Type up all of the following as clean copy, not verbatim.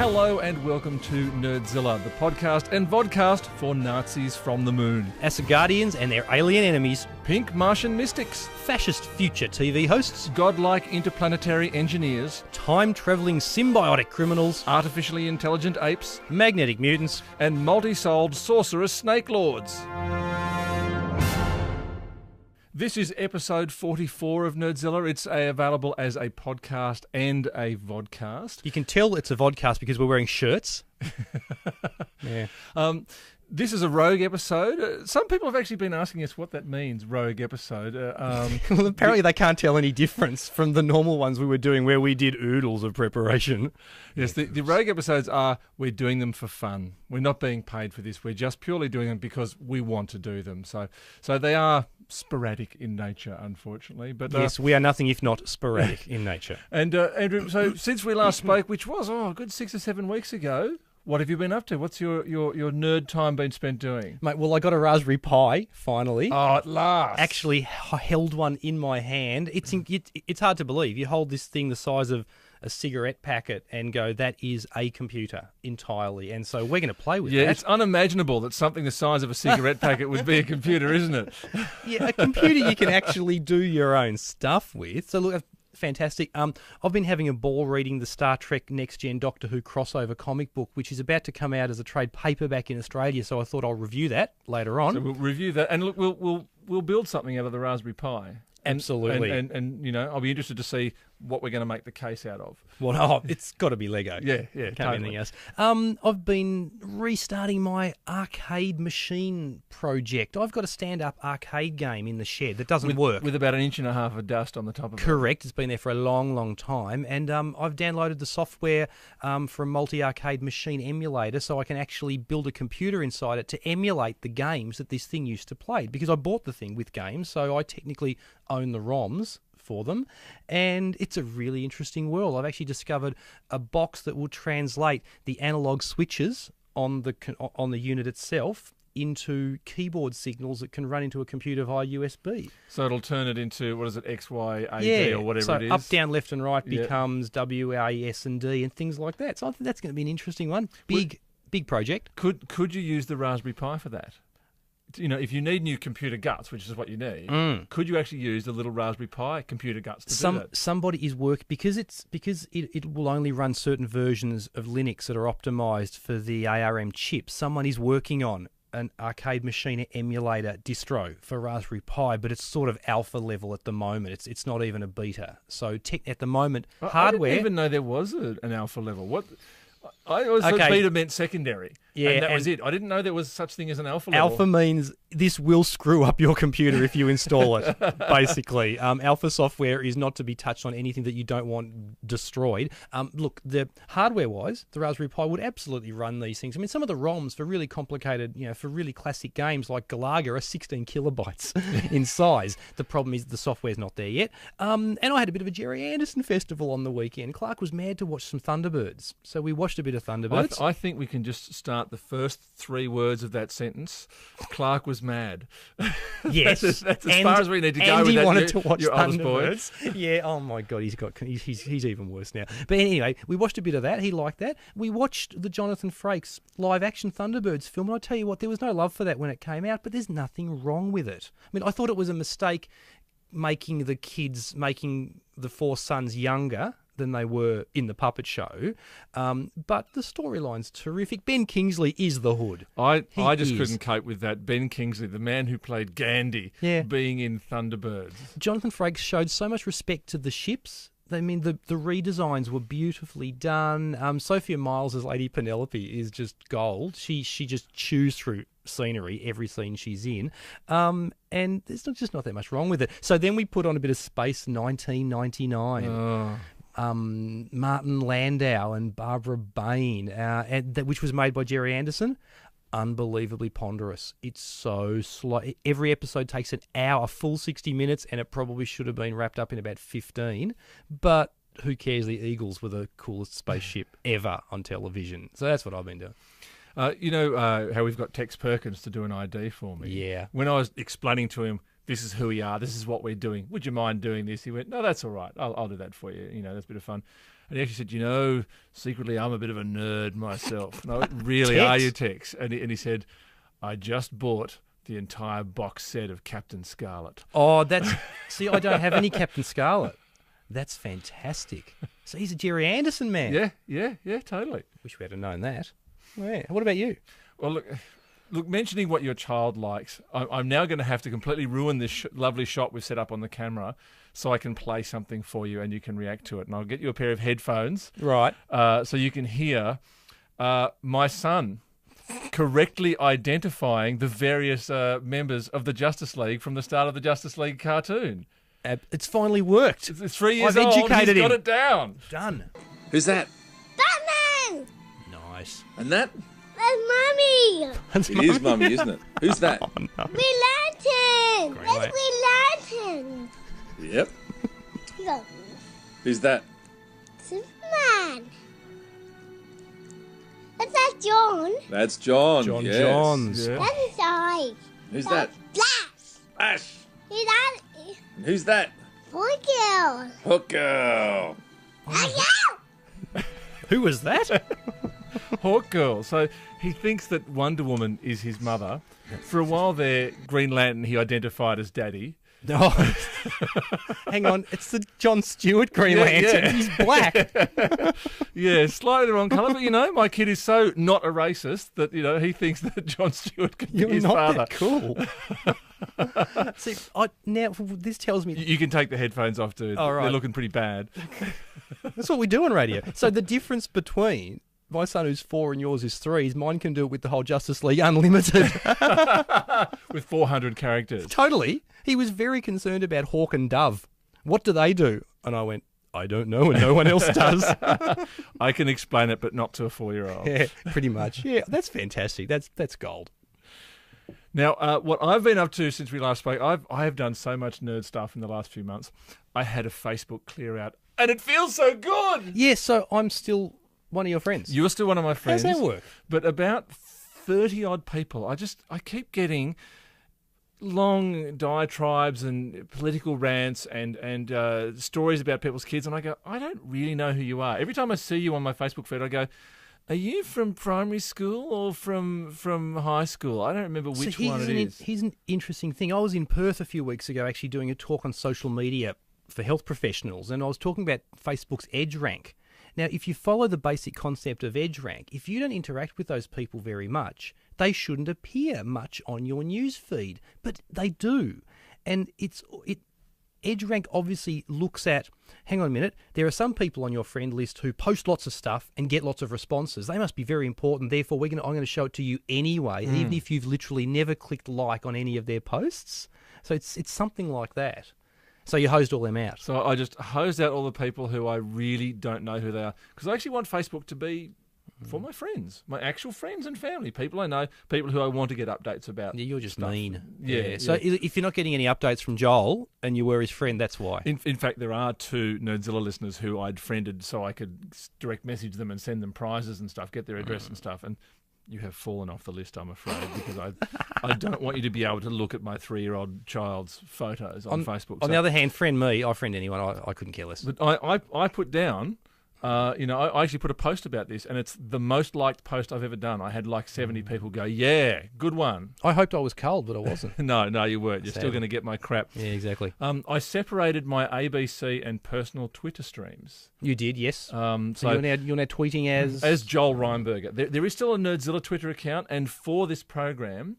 Hello and welcome to Nerdzilla, the podcast and vodcast for Nazis from the moon. Asgardians and their alien enemies. Pink Martian mystics. Fascist future TV hosts. Godlike interplanetary engineers. Time-travelling symbiotic criminals. Artificially intelligent apes. Magnetic mutants. And multi-souled sorcerous snake lords. This is episode 44 of Nerdzilla. It's available as a podcast and a vodcast. You can tell it's a vodcast because we're wearing shirts. Yeah. This is a rogue episode. Some people have actually been asking us what that means, rogue episode. Well, apparently they can't tell any difference from the normal ones we were doing where we did oodles of preparation. Yes, the rogue episodes are, we're doing them for fun. We're not being paid for this. We're just purely doing them because we want to do them. So they are sporadic in nature, unfortunately. But yes, we are nothing if not sporadic in nature. And Andrew, so since we last spoke, which was a good 6 or 7 weeks ago, what have you been up to? What's your nerd time been spent doing? Mate, well, I got a Raspberry Pi, finally. Oh, at last. Actually held one in my hand. It's hard to believe. You hold this thing the size of a cigarette packet and go, that is a computer entirely. And so we're going to play with that. Yeah, it's unimaginable that something the size of a cigarette packet would be a computer, isn't it? Yeah, a computer you can actually do your own stuff with. So look, fantastic. I've been having a ball reading the Star Trek Next Gen Doctor Who crossover comic book, which is about to come out as a trade paperback in Australia. So I thought I'll review that later on. So we'll review that, and look, we'll build something out of the Raspberry Pi. Absolutely. And you know, I'll be interested to see what we're going to make the case out of. Well, it's got to be Lego. Yeah, Can't totally. be anything else. I've been restarting my arcade machine project. I've got a stand-up arcade game in the shed that doesn't work. With about 1.5 inches of dust on the top of it. Correct. It's been there for a long, long time. And I've downloaded the software for a multi-arcade machine emulator so I can actually build a computer inside it to emulate the games that this thing used to play. Because I bought the thing with games, so I technically own the ROMs for them, and it's a really interesting world. I've actually discovered a box that will translate the analog switches on the unit itself into keyboard signals that can run into a computer via USB. So it'll turn it into, what is it, X, Y, A, D, or whatever it is? So up, down, left and right becomes W, A, S and D and things like that. So I think that's going to be an interesting one. Big project. Could you use the Raspberry Pi for that? You know, if you need new computer guts, which is what you need, could you actually use the little Raspberry Pi computer guts to do that? Somebody is because it will only run certain versions of Linux that are optimized for the ARM chip. Someone is working on an arcade machine emulator distro for Raspberry Pi, but it's sort of alpha level at the moment. It's not even a beta. So at the moment, hardware. I didn't even know there was an alpha level. What? I always thought beta meant secondary. Yeah, and that was it. I didn't know there was such thing as an alpha level. Alpha means this will screw up your computer if you install it, basically. Alpha software is not to be touched on anything that you don't want destroyed. Look, the hardware-wise, the Raspberry Pi would absolutely run these things. I mean, some of the ROMs for really complicated, for really classic games like Galaga are 16 kilobytes in size. The problem is the software's not there yet. And I had a bit of a Jerry Anderson festival on the weekend. Clark was mad to watch some Thunderbirds, so we watched a bit of Thunderbirds. I think we can just start the first 3 words of that sentence. Clark was mad. Yes, that's as far as we need to go with that. Wanted to watch your oldest boy. Yeah. Oh my God, he's even worse now. But anyway, we watched a bit of that. He liked that. We watched the Jonathan Frakes live action Thunderbirds film, and I tell you what, there was no love for that when it came out. But there's nothing wrong with it. I mean, I thought it was a mistake making the 4 sons younger than they were in the puppet show, but the storyline's terrific. Ben Kingsley is the Hood. I just couldn't cope with that. Ben Kingsley, the man who played Gandhi, being in Thunderbirds. Jonathan Frakes showed so much respect to the ships. I mean, the redesigns were beautifully done. Sophia Myles as Lady Penelope is just gold. She just chews through scenery every scene she's in, and there's just not that much wrong with it. So then we put on a bit of Space 1999. Oh. Martin Landau and Barbara Bain, which was made by Jerry Anderson. Unbelievably ponderous. It's so slow. Every episode takes an hour, a full 60 minutes, and it probably should have been wrapped up in about 15. But who cares? The Eagles were the coolest spaceship ever on television. So that's what I've been doing. How we've got Tex Perkins to do an ID for me. Yeah. When I was explaining to him this is who we are. This is what we're doing. Would you mind doing this? He went, no, that's all right. I'll do that for you. You know, that's a bit of fun. And he actually said, secretly I'm a bit of a nerd myself. And I went, really, Tex? are you, Tex? And he said, I just bought the entire box set of Captain Scarlet. Oh, see, I don't have any Captain Scarlet. That's fantastic. So he's a Jerry Anderson man. Yeah, totally. Wish we had known that. Yeah. What about you? Well, look, mentioning what your child likes, I'm now going to have to completely ruin this lovely shot we've set up on the camera so I can play something for you and you can react to it. And I'll get you a pair of headphones. Right. So you can hear my son correctly identifying the various members of the Justice League from the start of the Justice League cartoon. It's finally worked. It's 3 years I've old. educated He's got him. it down. Done. Who's that? Batman! Nice. And that? That's Mummy! It is Mummy, isn't it? Who's that? Green Lantern! Green That's Green Lantern! Yep. Look, Who's that? Superman! That's that John. That's John. John yes. Johns. Yeah. That's his eye. Who's that? Flash! Ash. Who's that? And who's that? Boy girl. Hook Girl. Who was that? Hawk Girl. So he thinks that Wonder Woman is his mother. For a while there, Green Lantern he identified as Daddy. No. Hang on. It's the John Stewart Green Lantern. yeah. He's black. Yeah, slightly the wrong colour, but my kid is so not a racist that he thinks that John Stewart could be You're his not father. that cool. See, now this tells me You can take the headphones off, dude. All right. They're looking pretty bad. that's what we do on radio. So the difference between my son who's 4 and yours is 3 is mine can do it with the whole Justice League Unlimited. With 400 characters. Totally. He was very concerned about Hawk and Dove. What do they do? And I went, I don't know, and no one else does. I can explain it, but not to a 4-year-old. Yeah, pretty much. Yeah, that's fantastic. That's gold. Now, what I've been up to since we last spoke, I have done so much nerd stuff in the last few months. I had a Facebook clear out, and it feels so good. Yeah, so I'm still one of your friends. You're still one of my friends. How's that work? But about 30 odd people, I keep getting long diatribes and political rants and stories about people's kids, and I go, I don't really know who you are. Every time I see you on my Facebook feed, I go, are you from primary school or from high school? I don't remember which one it is. Here's an interesting thing. I was in Perth a few weeks ago actually doing a talk on social media for health professionals, and I was talking about Facebook's EdgeRank. Now, if you follow the basic concept of EdgeRank, if you don't interact with those people very much, they shouldn't appear much on your news feed, but they do. And EdgeRank obviously looks at, hang on a minute, there are some people on your friend list who post lots of stuff and get lots of responses. They must be very important. Therefore, I'm going to show it to you anyway, even if you've literally never clicked like on any of their posts. So it's something like that. So you hosed all them out. So I just hosed out all the people who I really don't know who they are. Because I actually want Facebook to be for my friends, my actual friends and family, people I know, people who I want to get updates about. Yeah, you're just stuff. mean. Yeah. So if you're not getting any updates from Joel and you were his friend, that's why. In fact, there are 2 Nerdzilla listeners who I'd friended so I could direct message them and send them prizes and stuff, get their address and stuff. And you have fallen off the list, I'm afraid, because I don't want you to be able to look at my 3-year-old child's photos on Facebook. On the other hand, friend me, I friend anyone. I couldn't care less. But I put down, I actually put a post about this, and it's the most liked post I've ever done. I had like 70 people go, yeah, good one. I hoped I was cold, but I wasn't. No, you weren't. You're Sad. still going to get my crap. Yeah, exactly. I separated my ABC and personal Twitter streams. You did, yes. So you're now tweeting as Joel Reinberger. There is still a Nerdzilla Twitter account, and for this program,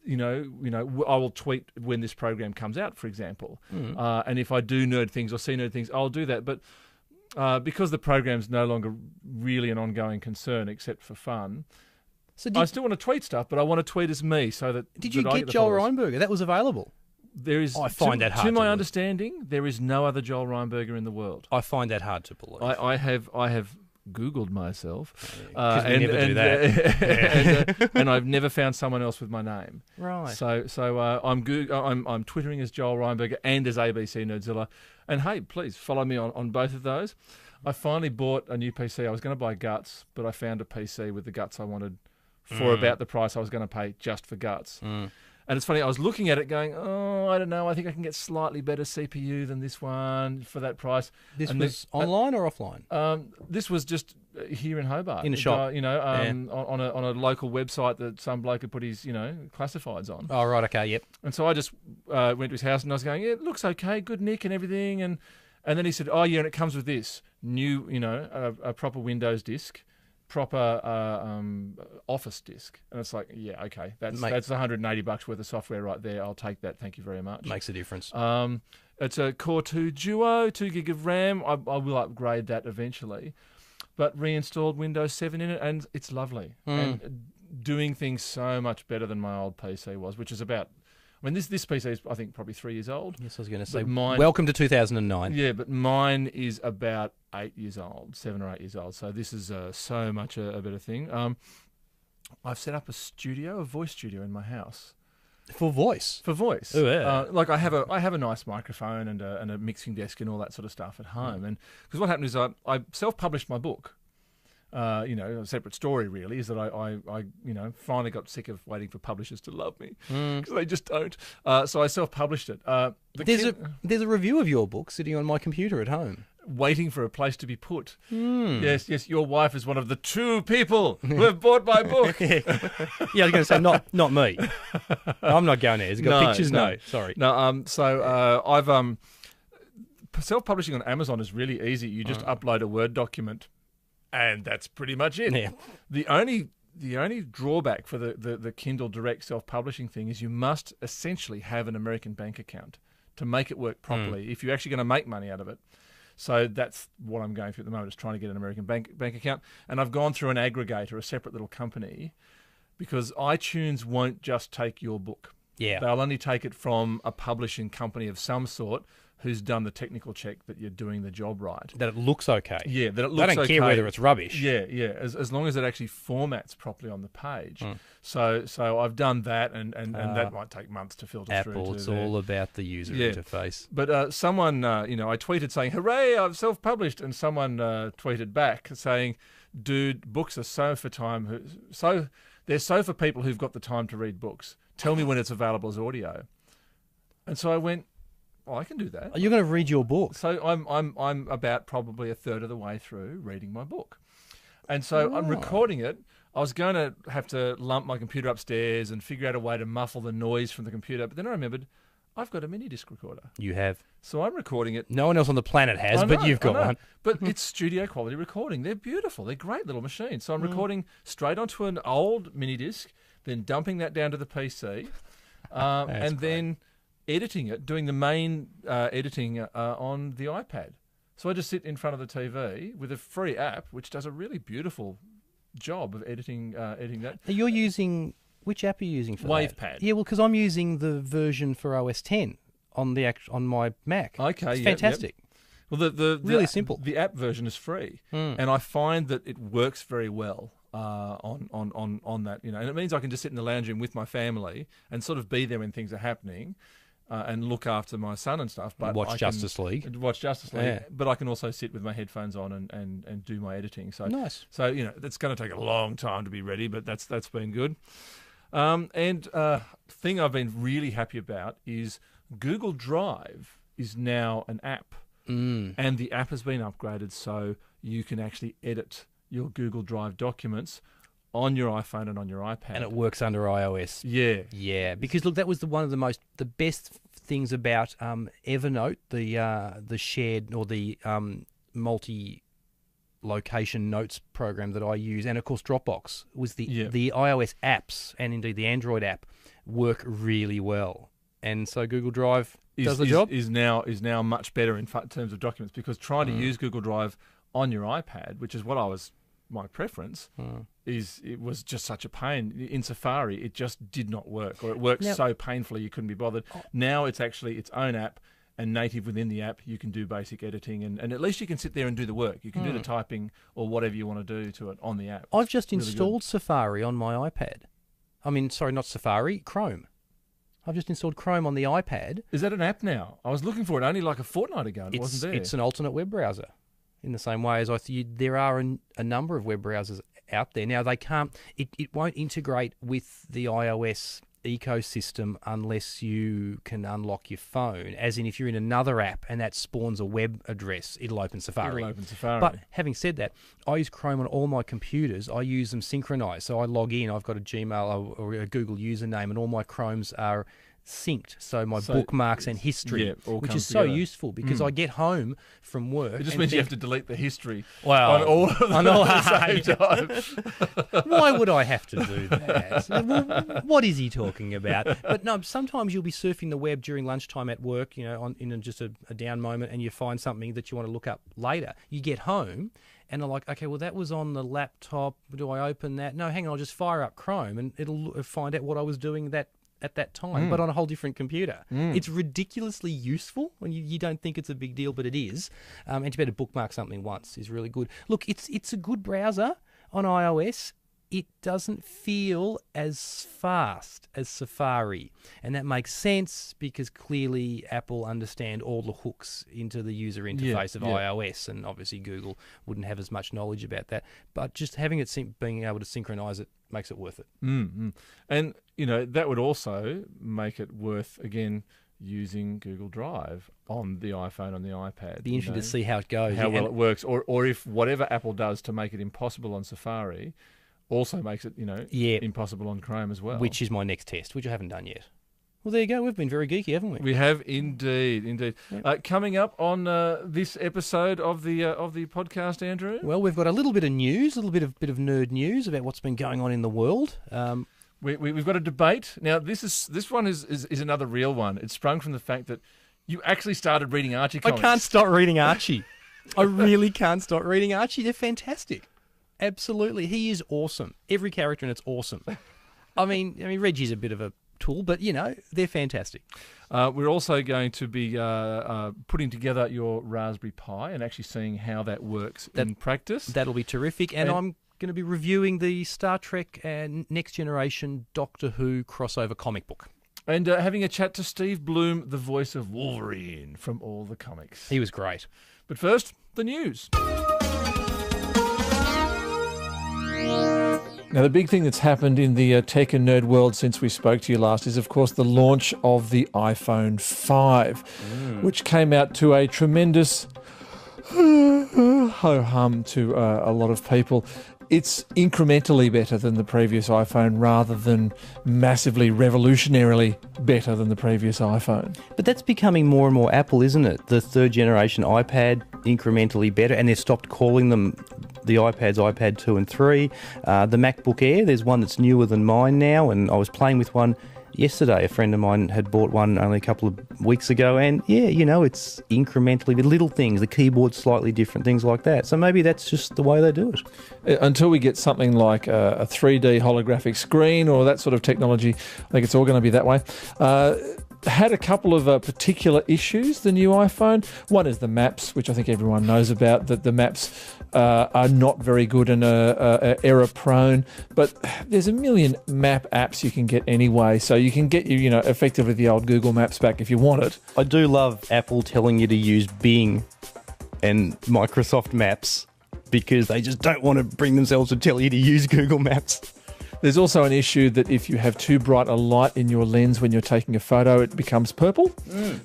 I will tweet when this program comes out, for example. And if I do nerd things or see nerd things, I'll do that. But because the program's no longer really an ongoing concern except for fun, So I still want to tweet stuff, but I want to tweet as me so that did you that I get the Joel followers. Reinberger? That was available. There is. I find that hard to to my believe. understanding, there is no other Joel Reinberger in the world. I find that hard to believe. I have Googled myself, 'Cause we never do that. and I've never found someone else with my name. Right. So I'm twittering as Joel Reinberger and as ABC Nerdzilla, and hey, please follow me on both of those. I finally bought a new PC. I was going to buy Guts, but I found a PC with the Guts I wanted for about the price I was going to pay just for Guts. And it's funny, I was looking at it going, oh, I don't know, I think I can get slightly better CPU than this one for that price. This And was online or offline? This was just here in Hobart. In a shop. On a local website that some bloke had put his, classifieds on. Oh, right, okay, yep. And so I just went to his house and I was going, yeah, it looks okay, good nick and everything. And then he said, oh, yeah, and it comes with this new, a proper Windows disk, proper Office disk. And it's like, yeah, okay, that's $180 worth of software right there. I'll take that. Thank you very much. Makes a difference. It's a Core 2 Duo, 2 gig of RAM. I will upgrade that eventually. But reinstalled Windows 7 in it, and it's lovely. And doing things so much better than my old PC was, which is about... I mean, this PC is, I think, probably 3 years old. Yes, I was going to say, mine, welcome to 2009. Yeah, but mine is about 8 years old, 7 or 8 years old. So this is so much a better thing. I've set up a voice studio in my house. For voice? For voice. Oh, yeah. Like I have a nice microphone and a mixing desk and all that sort of stuff at home. And because what happened is I self-published my book. A separate story really is that I finally got sick of waiting for publishers to love me because they just don't. So I self-published it. There's a review of your book sitting on my computer at home. Waiting for a place to be put. Yes, your wife is one of the 2 people who have bought my book. Yeah, I was going to say, not me. I'm not going there. Has it got pictures? No, sorry. No, I've self-publishing on Amazon is really easy. You just upload a Word document and that's pretty much it. Yeah. The only drawback for the Kindle Direct self-publishing thing is you must essentially have an American bank account to make it work properly if you're actually going to make money out of it. So that's what I'm going through at the moment, is trying to get an American bank account. And I've gone through an aggregator, a separate little company, because iTunes won't just take your book. Yeah. They'll only take it from a publishing company of some sort who's done the technical check that you're doing the job right. That it looks okay. Yeah, that it looks okay. They don't care whether it's rubbish. Yeah. As long as it actually formats properly on the page. So I've done that, and that might take months to filter through. Apple, it's all about the user interface. But someone, I tweeted saying, "Hooray! I've self-published," and someone tweeted back saying, "Dude, books are so for people who've got the time to read books. Tell me when it's available as audio." And so I went, "Oh, I can do that." You're going to read your book. So I'm about probably a third of the way through reading my book, and so I'm recording it. I was going to have to lump my computer upstairs and figure out a way to muffle the noise from the computer, but then I remembered I've got a mini disc recorder. You have. So I'm recording it. No one else on the planet has, but you've got one. But it's studio quality recording. They're beautiful. They're great little machines. So I'm recording straight onto an old mini disc, then dumping that down to the PC, and then editing it, doing the main editing on the iPad. So I just sit in front of the TV with a free app, which does a really beautiful job of editing that. You're using... Which app are you using for WavePad. that? Yeah, well, because I'm using the version for OS 10 on my Mac. Okay, it's fantastic. Yep. Well, really simple. The app version is free, and I find that it works very well on that. And it means I can just sit in the lounge room with my family and sort of be there when things are happening. And look after my son and stuff. But watch Justice League. Yeah. But I can also sit with my headphones on and do my editing. So nice. So it's going to take a long time to be ready, but that's been good. Thing I've been really happy about is Google Drive is now an app, and the app has been upgraded so you can actually edit your Google Drive documents on your iPhone and on your iPad. And it works under iOS. Yeah. Yeah, because look, that was one of the best things about Evernote, the shared or the multi-location notes program that I use, and of course Dropbox was the iOS apps and indeed the Android app work really well. And so Google Drive does the job. Is now much better in terms of documents, because trying to use Google Drive on your iPad, which is what my preference, it was just such a pain. In Safari, it just did not work, or it worked so painfully you couldn't be bothered. Now it's actually its own app, and native within the app, you can do basic editing, and at least you can sit there and do the work. You can do the typing or whatever you want to do to it on the app. I've just installed Safari on my iPad. I mean, sorry, not Safari, Chrome. I've just installed Chrome on the iPad. Is that an app now? I was looking for it only like a fortnight ago, and it wasn't there. It's an alternate web browser. In the same way as there are a number of web browsers out there. Now, they can't... It won't integrate with the iOS ecosystem unless you can unlock your phone. As in, if you're in another app and that spawns a web address, it'll open Safari. It'll open Safari. But having said that, I use Chrome on all my computers. I use them synchronized. So I log in, I've got a Gmail or a Google username, and all my Chromes are synced. So my bookmarks and history, all which come is so together. useful because I get home from work. It just and means you think, have to delete the history Well, on all of them at the same time. why would I have to do that? What is he talking about? But no, sometimes you'll be surfing the web during lunchtime at work, in just a down moment, and you find something that you want to look up later. You get home and are like, okay, well, that was on the laptop. Do I open that? No, hang on, I'll just fire up Chrome and it'll find out what I was doing at that time, but on a whole different computer. It's ridiculously useful when you don't think it's a big deal, but it is. And to be able to bookmark something once is really good. Look, it's a good browser on iOS. It doesn't feel as fast as Safari. And that makes sense because clearly Apple understand all the hooks into the user interface of iOS, and obviously Google wouldn't have as much knowledge about that. But just having it being able to synchronize it makes it worth it. Mm-hmm. And, that would also make it worth, again, using Google Drive on the iPhone, on the iPad. It'd be interesting to see how it goes. How well it works. Or if whatever Apple does to make it impossible on Safari also makes it, impossible on Chrome as well. Which is my next test, which I haven't done yet. Well, there you go. We've been very geeky, haven't we? We have indeed. Yep. Coming up on this episode of the podcast, Andrew. Well, we've got a little bit of news, a little bit of nerd news about what's been going on in the world. We've got a debate now. This one is another real one. It sprung from the fact that you actually started reading Archie comics. I can't stop reading Archie. I really can't stop reading Archie. They're fantastic. Absolutely, he is awesome. Every character in it's awesome. I mean, Reggie's a bit of a tool, but they're fantastic. We're also going to be putting together your Raspberry Pi and actually seeing how that works in practice. That'll be terrific, and I'm going to be reviewing the Star Trek and Next Generation Doctor Who crossover comic book. And having a chat to Steve Blum, the voice of Wolverine from all the comics. He was great. But first, the news. Now, the big thing that's happened in the tech and nerd world since we spoke to you last is, of course, the launch of the iPhone 5, which came out to a tremendous ho-hum to a lot of people. It's incrementally better than the previous iPhone rather than massively, revolutionarily better than the previous iPhone. But that's becoming more and more Apple, isn't it? The third generation iPad, incrementally better, and they've stopped calling them the iPads, iPad 2 and 3. The MacBook Air, there's one that's newer than mine now, and I was playing with one yesterday. A friend of mine had bought one only a couple of weeks ago, and it's incrementally, with little things, the keyboard's slightly different, things like that. So maybe that's just the way they do it. Until we get something like a 3D holographic screen or that sort of technology, I think it's all going to be that way. Had a couple of particular issues, the new iPhone. One is the maps, which I think everyone knows about, that the maps are not very good and error prone, but there's a million map apps you can get anyway, so you can get effectively the old Google Maps back if you want it. I do love Apple telling you to use Bing and Microsoft Maps because they just don't want to bring themselves to tell you to use Google Maps. There's also an issue that if you have too bright a light in your lens when you're taking a photo, it becomes purple,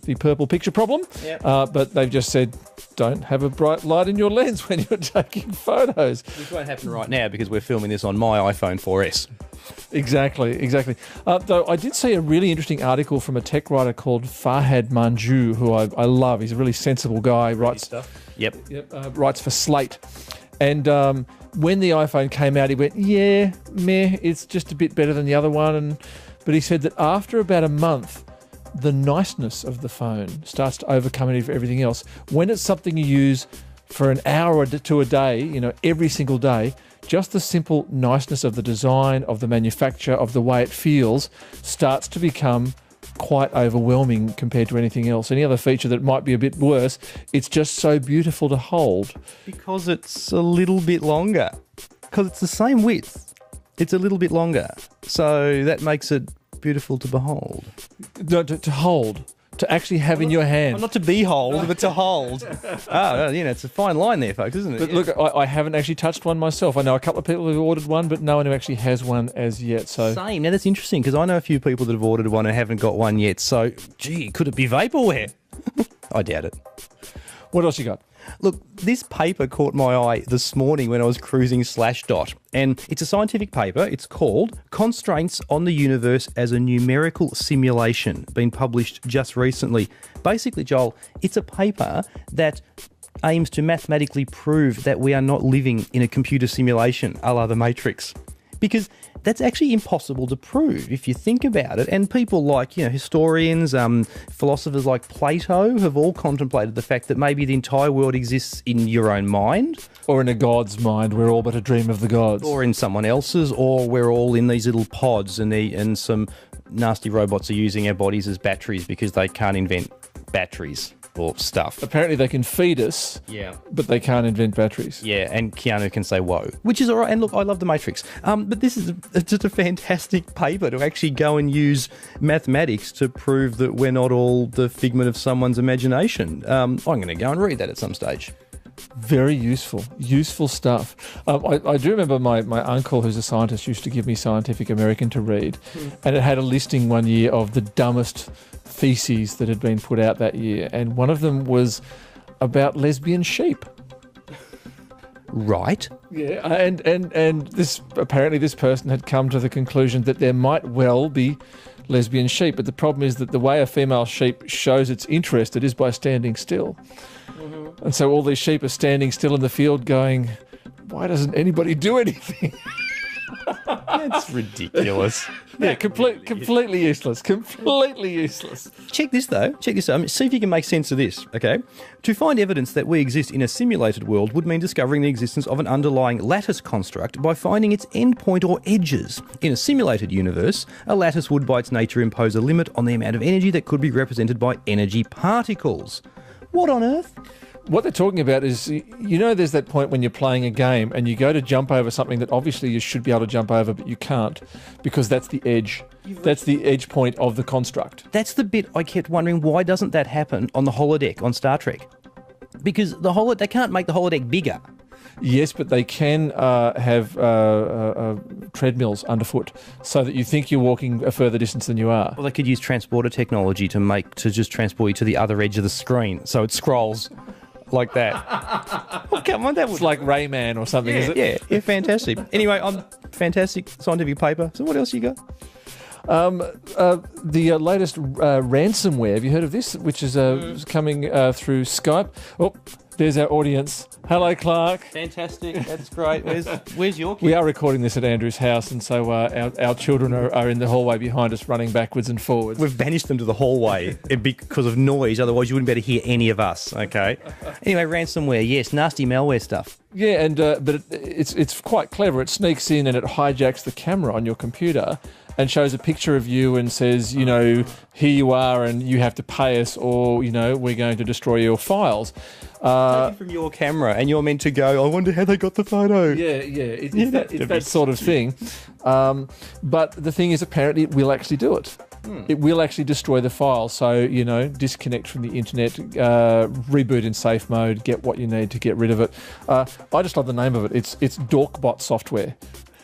the purple picture problem. Yep. But they've just said, don't have a bright light in your lens when you're taking photos. Which won't happen right now because we're filming this on my iPhone 4S. Exactly. Though I did see a really interesting article from a tech writer called Farhad Manjoo, who I love. He's a really sensible guy. Writes for Slate. And when the iPhone came out, he went, it's just a bit better than the other one. But he said that after about a month, the niceness of the phone starts to overcome everything else. When it's something you use for an hour to a day, every single day, just the simple niceness of the design, of the manufacture, of the way it feels, starts to become quite overwhelming compared to anything else. Any other feature that might be a bit worse, it's just so beautiful to hold. Because it's a little bit longer. Because it's the same width. It's a little bit longer. So that makes it beautiful to behold. No, to hold. to actually have in your hand. Not to behold, but to hold. It's a fine line there, folks, isn't it? But look, I haven't actually touched one myself. I know a couple of people who've ordered one, but no one who actually has one as yet. So Same. Now, that's interesting because I know a few people that have ordered one and haven't got one yet. So, gee, could it be vaporware? I doubt it. what else you got? Look, this paper caught my eye this morning when I was cruising Slashdot, and it's a scientific paper. It's called Constraints on the Universe as a Numerical Simulation, been published just recently. Basically, Joel, it's a paper that aims to mathematically prove that we are not living in a computer simulation, a la the Matrix. Because that's actually impossible to prove if you think about it. And people like, historians, philosophers like Plato have all contemplated the fact that maybe the entire world exists in your own mind. Or in a god's mind, we're all but a dream of the gods. Or in someone else's, or we're all in these little pods and some nasty robots are using our bodies as batteries because they can't invent batteries or stuff. Apparently they can feed us, but they can't invent batteries. Yeah, and Keanu can say whoa, which is all right. And look, I love the Matrix. But this is just a fantastic paper to actually go and use mathematics to prove that we're not all the figment of someone's imagination. I'm going to go and read that at some stage. Very useful stuff. I do remember my uncle, who's a scientist, used to give me Scientific American to read, and it had a listing one year of the dumbest feces that had been put out that year, and one of them was about lesbian sheep. Right. Yeah, and this person had come to the conclusion that there might well be lesbian sheep, but the problem is that the way a female sheep shows its interest, it is by standing still. Mm-hmm. And so all these sheep are standing still in the field going, why doesn't anybody do anything? That's ridiculous. Yeah, completely useless. Completely useless. Check this out. See if you can make sense of this, okay? To find evidence that we exist in a simulated world would mean discovering the existence of an underlying lattice construct by finding its endpoint or edges. In a simulated universe, a lattice would by its nature impose a limit on the amount of energy that could be represented by energy particles. What on earth? What they're talking about is, there's that point when you're playing a game and you go to jump over something that obviously you should be able to jump over, but you can't because that's the edge. That's the edge point of the construct. That's the bit I kept wondering, why doesn't that happen on the holodeck on Star Trek? Because they can't make the holodeck bigger. Yes, but they can have treadmills underfoot so that you think you're walking a further distance than you are. Well, they could use transporter technology to just transport you to the other edge of the screen, so it scrolls like that. Oh, come on, It's like Rayman or something, is it? Yeah, fantastic. Anyway, fantastic scientific paper. So what else you got? The latest ransomware. Have you heard of this? Which is coming through Skype. Oh, there's our audience. Hello, Clark. Fantastic. That's great. Where's your kid? We are recording this at Andrew's house, and so our children are in the hallway behind us, running backwards and forwards. We've banished them to the hallway because of noise. Otherwise, you wouldn't be able to hear any of us. Okay. Anyway, ransomware. Yes, nasty malware stuff. Yeah, and but it's quite clever. It sneaks in and it hijacks the camera on your computer and shows a picture of you and says, here you are and you have to pay us, or, we're going to destroy your files. Taken from your camera, and you're meant to go, I wonder how they got the photo. Yeah, it's that sort of thing. But the thing is, apparently it will actually do it. It will actually destroy the file. So, disconnect from the internet, reboot in safe mode, get what you need to get rid of it. I just love the name of it. It's Dorkbot software.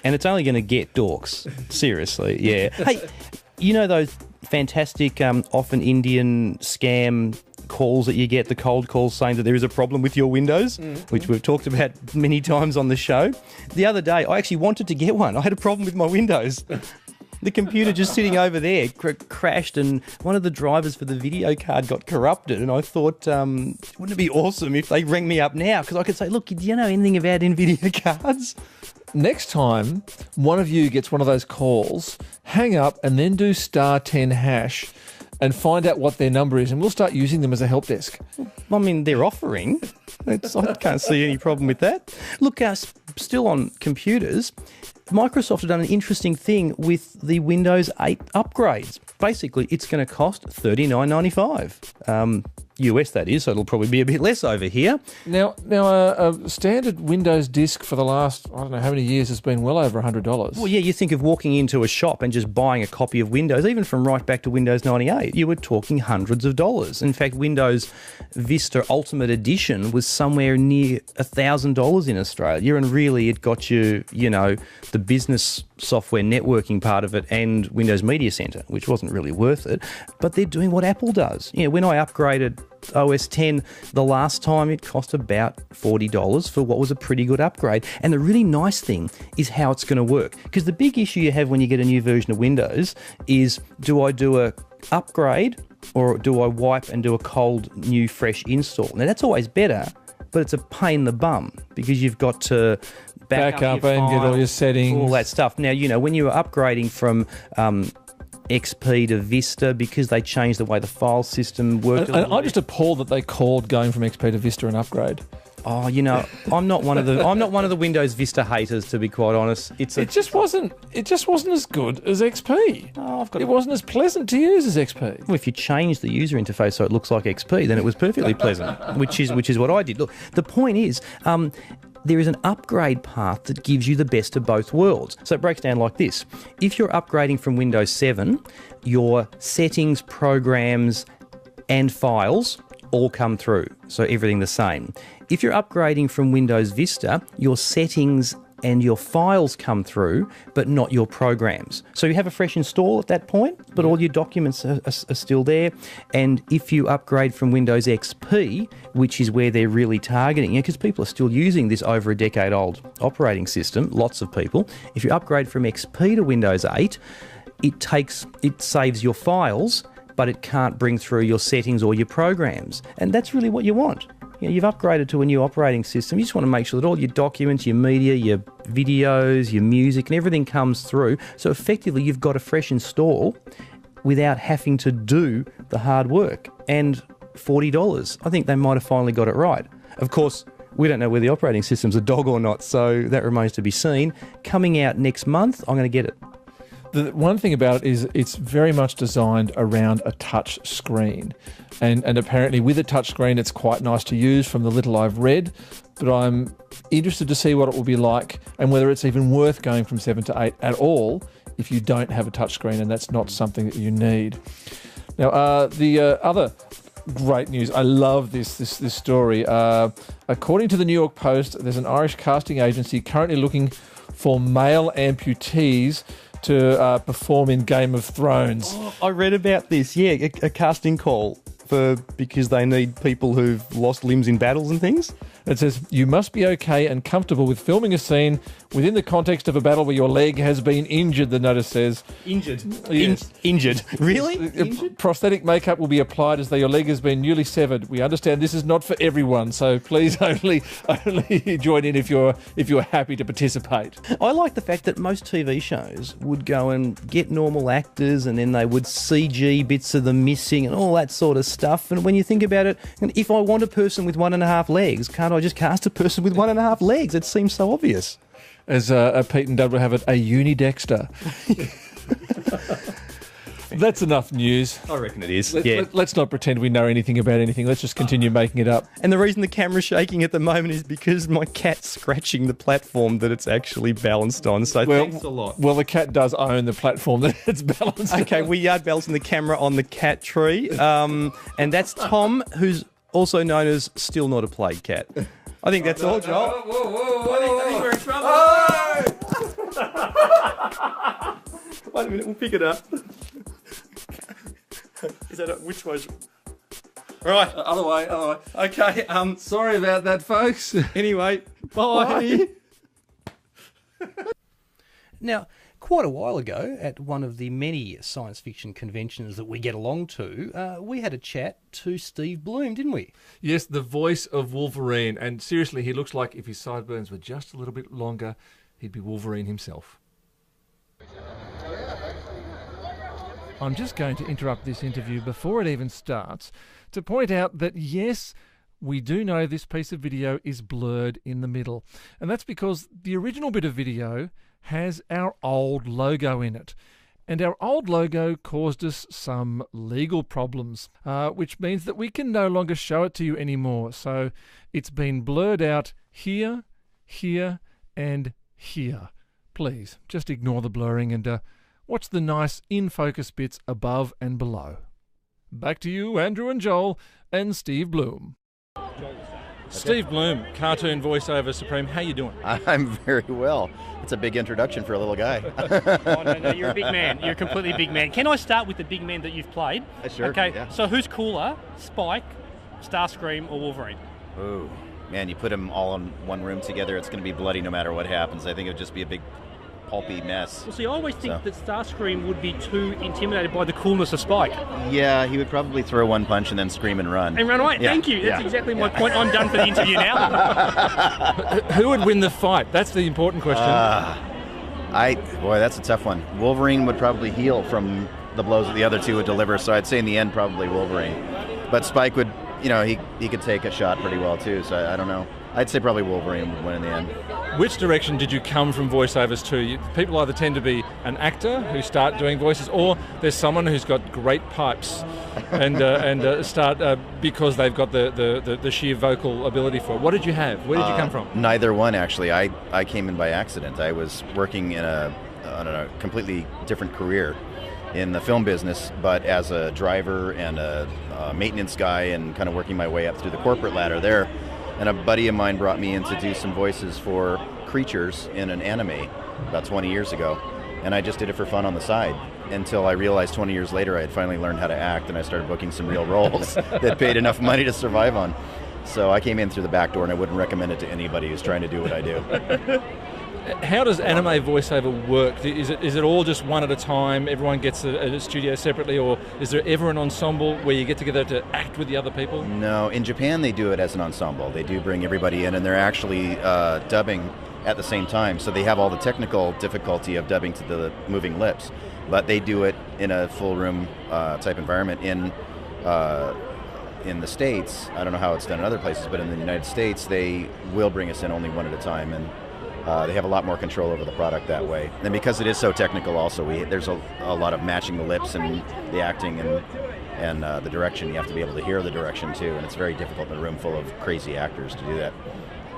And it's only going to get dorks. Seriously, yeah. Hey, those fantastic, often Indian scam calls that you get, the cold calls saying that there is a problem with your Windows, which we've talked about many times on the show. The other day, I actually wanted to get one. I had a problem with my Windows. The computer just sitting over there crashed, and one of the drivers for the video card got corrupted. And I thought, wouldn't it be awesome if they rang me up now? Because I could say, look, do you know anything about NVIDIA cards? Next time one of you gets one of those calls, hang up and then do *10# and find out what their number is, and we'll start using them as a help desk. I mean, they're offering. I can't see any problem with that. Look, still on computers, Microsoft have done an interesting thing with the Windows 8 upgrades. Basically, it's going to cost $39.95. US, that is, so it'll probably be a bit less over here. Now, a standard Windows disk for the last, I don't know how many years, has been well over $100. Well, yeah, you think of walking into a shop and just buying a copy of Windows, even from right back to Windows 98, you were talking hundreds of dollars. In fact, Windows Vista Ultimate Edition was somewhere near $1,000 in Australia, and really it got you, the business software networking part of it and Windows Media Center, which wasn't really worth it. But they're doing what Apple does. When I upgraded OS 10 the last time, it cost about $40 for what was a pretty good upgrade. And the really nice thing is how it's going to work. Because the big issue you have when you get a new version of Windows is, do I do a upgrade or do I wipe and do a cold, new, fresh install? Now, that's always better, but it's a pain in the bum because you've got to back up and files, get all your settings. all that stuff. Now, when you were upgrading from XP to Vista, because they changed the way the file system worked. I'm just appalled that they called going from XP to Vista an upgrade. Oh, I'm not one of the Windows Vista haters, to be quite honest. It just wasn't as good as XP. It wasn't as pleasant to use as XP. Well, if you change the user interface so it looks like XP, then it was perfectly pleasant, which is what I did. Look, the point is, there is an upgrade path that gives you the best of both worlds. So it breaks down like this. If you're upgrading from Windows 7, your settings, programs, and files all come through. So everything the same. If you're upgrading from Windows Vista, your settings and your files come through, but not your programs. So you have a fresh install at that point, but all your documents are still there. And if you upgrade from Windows XP, which is where they're really targeting, because people are still using this over a decade-old operating system, lots of people. If you upgrade from XP to Windows 8, it saves your files, but it can't bring through your settings or your programs. And that's really what you want. You've upgraded to a new operating system. You just want to make sure that all your documents, your media, your videos, your music, and everything comes through. So effectively, you've got a fresh install without having to do the hard work. And $40. I think they might have finally got it right. Of course, we don't know whether the operating system's a dog or not, so that remains to be seen. Coming out next month, I'm going to get it. The one thing about it is it's very much designed around a touch screen. And apparently with a touch screen, it's quite nice to use from the little I've read. But I'm interested to see what it will be like and whether it's even worth going from 7 to 8 at all if you don't have a touch screen and that's not something that you need. Now, the other great news, I love this story. According to the New York Post, there's an Irish casting agency currently looking for male amputees to perform in Game of Thrones. Oh, I read about this, yeah, a casting call because they need people who've lost limbs in battles and things. It says, you must be okay and comfortable with filming a scene within the context of a battle where your leg has been injured, the notice says. Injured? Yes. Injured? Really? Injured? Prosthetic makeup will be applied as though your leg has been newly severed. We understand this is not for everyone, so please only join in if you're happy to participate. I like the fact that most TV shows would go and get normal actors and then they would CG bits of them missing and all that sort of stuff. And when you think about it, if I want a person with 1.5 legs, can't I just cast a person with 1.5 legs? It seems so obvious. As Pete and Dud would have it, a unidexter. That's enough news. I reckon it is. Let's not pretend we know anything about anything. Let's just continue making it up. And the reason the camera's shaking at the moment is because my cat's scratching the platform that it's actually balanced on. So thanks a lot. Well, the cat does own the platform that it's balanced on. Okay, we are balancing the camera on the cat tree. And that's Tom, who's also known as Still Not a Plague Cat. I think that's all, Joel. Whoa. I think we're in trouble. Oh! Wait a minute, we'll pick it up. Is that which way? Right. Other way. Okay. Sorry about that, folks. Anyway, bye. Now, quite a while ago, at one of the many science fiction conventions that we get along to, we had a chat to Steve Blum, didn't we? Yes, the voice of Wolverine. And seriously, he looks like if his sideburns were just a little bit longer, he'd be Wolverine himself. I'm just going to interrupt this interview before it even starts to point out that, yes, we do know this piece of video is blurred in the middle. And that's because the original bit of video has our old logo in it. And our old logo caused us some legal problems, which means that we can no longer show it to you anymore. So it's been blurred out here, here, and here. Please, just ignore the blurring and watch the nice in-focus bits above and below. Back to you, Andrew and Joel, and Steve Blum. Steve Blum, cartoon voiceover supreme. How you doing? I'm very well. It's a big introduction for a little guy. Oh, no, you're a big man. You're a completely big man. Can I start with the big men that you've played? Sure. Okay, Yeah. so who's cooler, Spike, Starscream, or Wolverine? Ooh, man, you put them all in one room together, it's going to be bloody no matter what happens. I think it would just be a big pulpy mess. Well, see, I always think that Starscream would be too intimidated by the coolness of Spike. Yeah, he would probably throw one punch and then scream and run. And run away. Yeah, Thank you. That's yeah, exactly yeah. my point. I'm done for the interview now. Who would win the fight? That's the important question. Boy, that's a tough one. Wolverine would probably heal from the blows that the other two would deliver, so I'd say in the end probably Wolverine. But Spike would, he could take a shot pretty well too, so I don't know. I'd say probably Wolverine would win in the end. Which direction did you come from voiceovers to? People either tend to be an actor who start doing voices, or there's someone who's got great pipes and start because they've got the sheer vocal ability for it. What did you have? Where did you come from? Neither one, actually. I came in by accident. I was working on a completely different career in the film business, but as a driver and a maintenance guy, and kind of working my way up through the corporate ladder there. And a buddy of mine brought me in to do some voices for creatures in an anime about 20 years ago. And I just did it for fun on the side until I realized 20 years later I had finally learned how to act, and I started booking some real roles that paid enough money to survive on. So I came in through the back door, and I wouldn't recommend it to anybody who's trying to do what I do. How does anime voiceover work? Is it all just one at a time, everyone gets a studio separately, or is there ever an ensemble where you get together to act with the other people? No, in Japan they do it as an ensemble. They do bring everybody in, and they're actually dubbing at the same time, so they have all the technical difficulty of dubbing to the moving lips, but they do it in a full room type environment. In the States, I don't know how it's done in other places, but in the United States they will bring us in only one at a time, and they have a lot more control over the product that way. And because it is so technical also, there's a lot of matching the lips and the acting and the direction. You have to be able to hear the direction too, and it's very difficult in a room full of crazy actors to do that.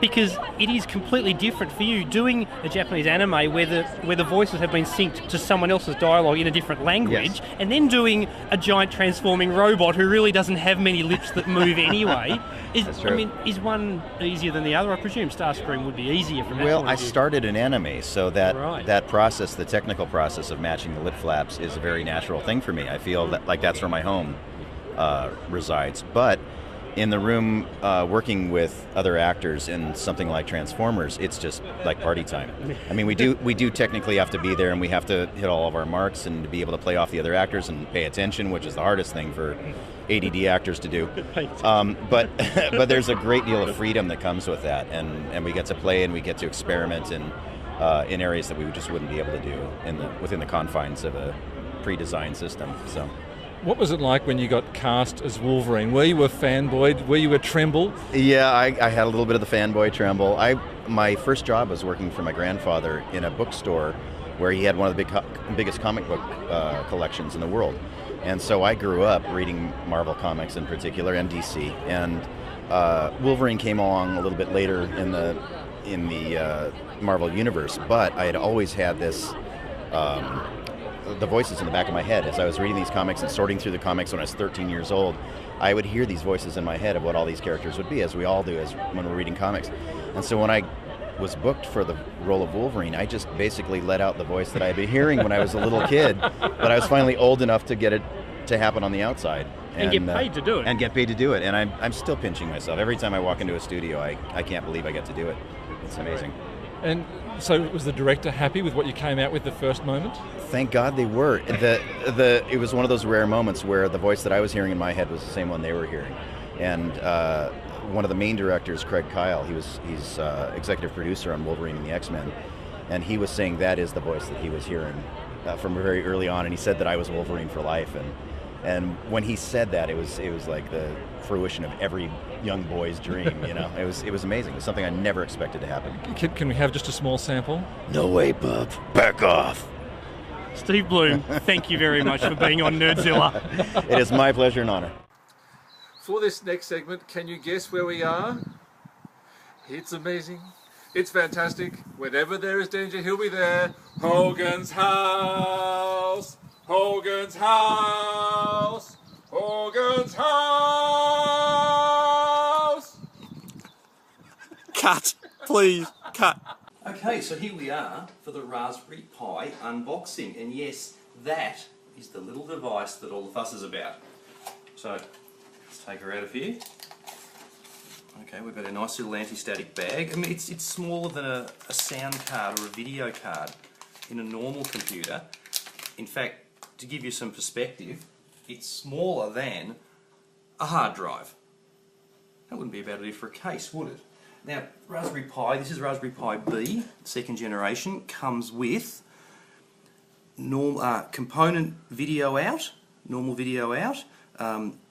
Because it is completely different for you doing a Japanese anime where the voices have been synced to someone else's dialogue in a different language, yes. And then doing a giant transforming robot who really doesn't have many lips that move anyway. That's true. I mean, is one easier than the other? I presume Starscream would be easier from that Well, point I of view. started in anime, so that Right. that process, the technical process of matching the lip flaps, is a very natural thing for me. I feel that like that's where my home resides. But in the room working with other actors in something like Transformers, it's just like party time. I mean, we do technically have to be there, and we have to hit all of our marks and to be able to play off the other actors and pay attention, which is the hardest thing for ADD actors to do. But there's a great deal of freedom that comes with that, and we get to play and we get to experiment in areas that we just wouldn't be able to do within the confines of a pre-designed system. So. What was it like when you got cast as Wolverine? Were you a fanboy? Were you a tremble? Yeah, I had a little bit of the fanboy tremble. My first job was working for my grandfather in a bookstore where he had one of the biggest comic book collections in the world. And so I grew up reading Marvel comics in particular, and DC. And Wolverine came along a little bit later in the Marvel universe, but I had always had this the voices in the back of my head as I was reading these comics and sorting through the comics when I was 13 years old. I would hear these voices in my head of what all these characters would be, as we all do when we're reading comics. And so when I was booked for the role of Wolverine, I just basically let out the voice that I'd been hearing when I was a little kid, but I was finally old enough to get it to happen on the outside. And get paid to do it. And get paid to do it. And I'm still pinching myself. Every time I walk into a studio, I can't believe I get to do it. It's amazing. And so was the director happy with what you came out with the first moment? Thank God they were. It was one of those rare moments where the voice that I was hearing in my head was the same one they were hearing. And one of the main directors, Craig Kyle, he's executive producer on Wolverine and the X-Men, and he was saying that is the voice that he was hearing from very early on, and he said that I was Wolverine for life. And when he said that, it was like the fruition of every young boy's dream. You know, it was amazing. It was something I never expected to happen. Can we have just a small sample? No way, bub. Back off. Steve Blum, thank you very much for being on Nerdzilla. It is my pleasure and honor. For this next segment, can you guess where we are? It's amazing. It's fantastic. Whenever there is danger, he'll be there. Hogan's house. Hogan's house. Hogan's house. Cut, please, cut. Okay, so here we are for the Raspberry Pi unboxing, and yes, that is the little device that all the fuss is about. So, let's take her out of here. Okay, we've got a nice little anti-static bag. I mean, it's smaller than a sound card or a video card in a normal computer. In fact, to give you some perspective, it's smaller than a hard drive. That wouldn't be a bad idea for a case, would it? Now, Raspberry Pi, this is Raspberry Pi B, second generation, comes with component video out, normal video out,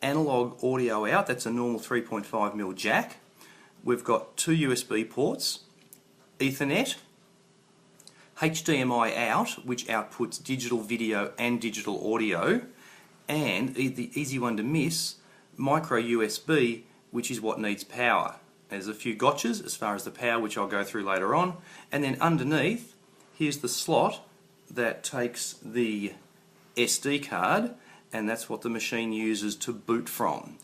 analog audio out, that's a normal 3.5mm jack. We've got 2 USB ports, Ethernet, HDMI out, which outputs digital video and digital audio, and the easy one to miss, micro USB, which is what needs power. There's a few gotchas as far as the power, which I'll go through later on, and then underneath, here's the slot that takes the SD card, and that's what the machine uses to boot from.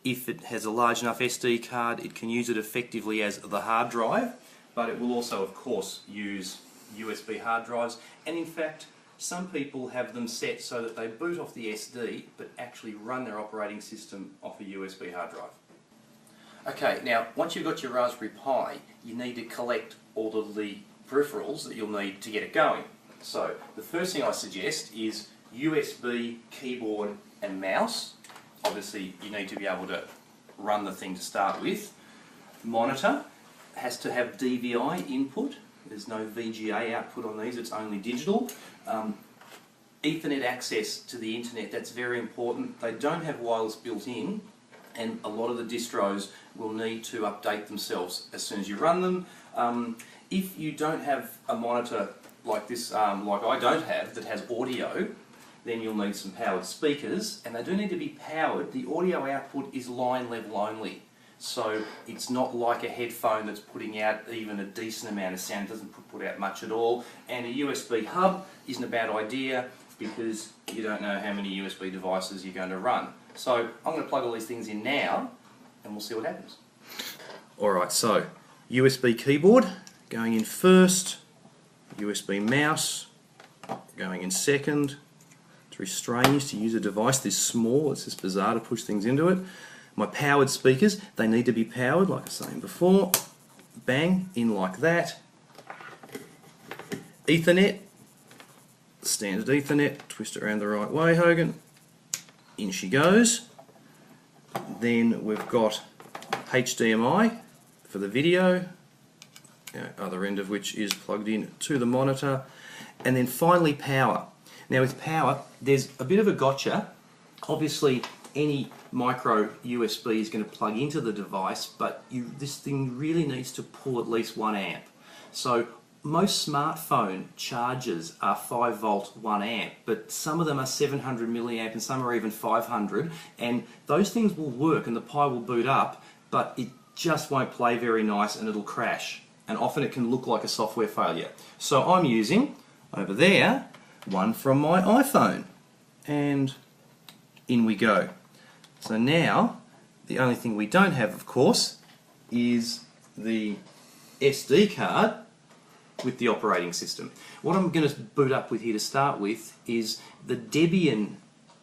If it has a large enough SD card, it can use it effectively as the hard drive, but it will also, of course, use USB hard drives, and in fact, some people have them set so that they boot off the SD, but actually run their operating system off a USB hard drive. Okay, now once you've got your Raspberry Pi, you need to collect all of the peripherals that you'll need to get it going. So the first thing I suggest is USB keyboard and mouse. Obviously you need to be able to run the thing to start with. Monitor has to have DVI input. There's no VGA output on these, it's only digital. Ethernet access to the internet, that's very important. They don't have wireless built in, and a lot of the distros will need to update themselves as soon as you run them. If you don't have a monitor like this, like I don't have, that has audio, then you'll need some powered speakers, and they do need to be powered. The audio output is line level only, so it's not like a headphone that's putting out even a decent amount of sound. It doesn't put out much at all. And a USB hub isn't a bad idea because you don't know how many USB devices you're going to run. So I'm going to plug all these things in now and we'll see what happens. Alright, so USB keyboard going in first, USB mouse going in second. It's very strange to use a device this small, it's just bizarre to push things into it. My powered speakers, they need to be powered like I was saying before. Bang, in like that. Ethernet, standard Ethernet, twist it around the right way, Hogan. In she goes. Then we've got HDMI for the video, other end of which is plugged in to the monitor, and then finally power. Now with power, there's a bit of a gotcha. Obviously any micro USB is going to plug into the device, but this thing really needs to pull at least 1 amp. So most smartphone chargers are 5 volt 1 amp, but some of them are 700 milliamp and some are even 500, and those things will work and the Pi will boot up, but it just won't play very nice and it'll crash, and often it can look like a software failure. So I'm using over there one from my iPhone, and in we go. So now the only thing we don't have, of course, is the SD card with the operating system. What I'm going to boot up with here to start with is the Debian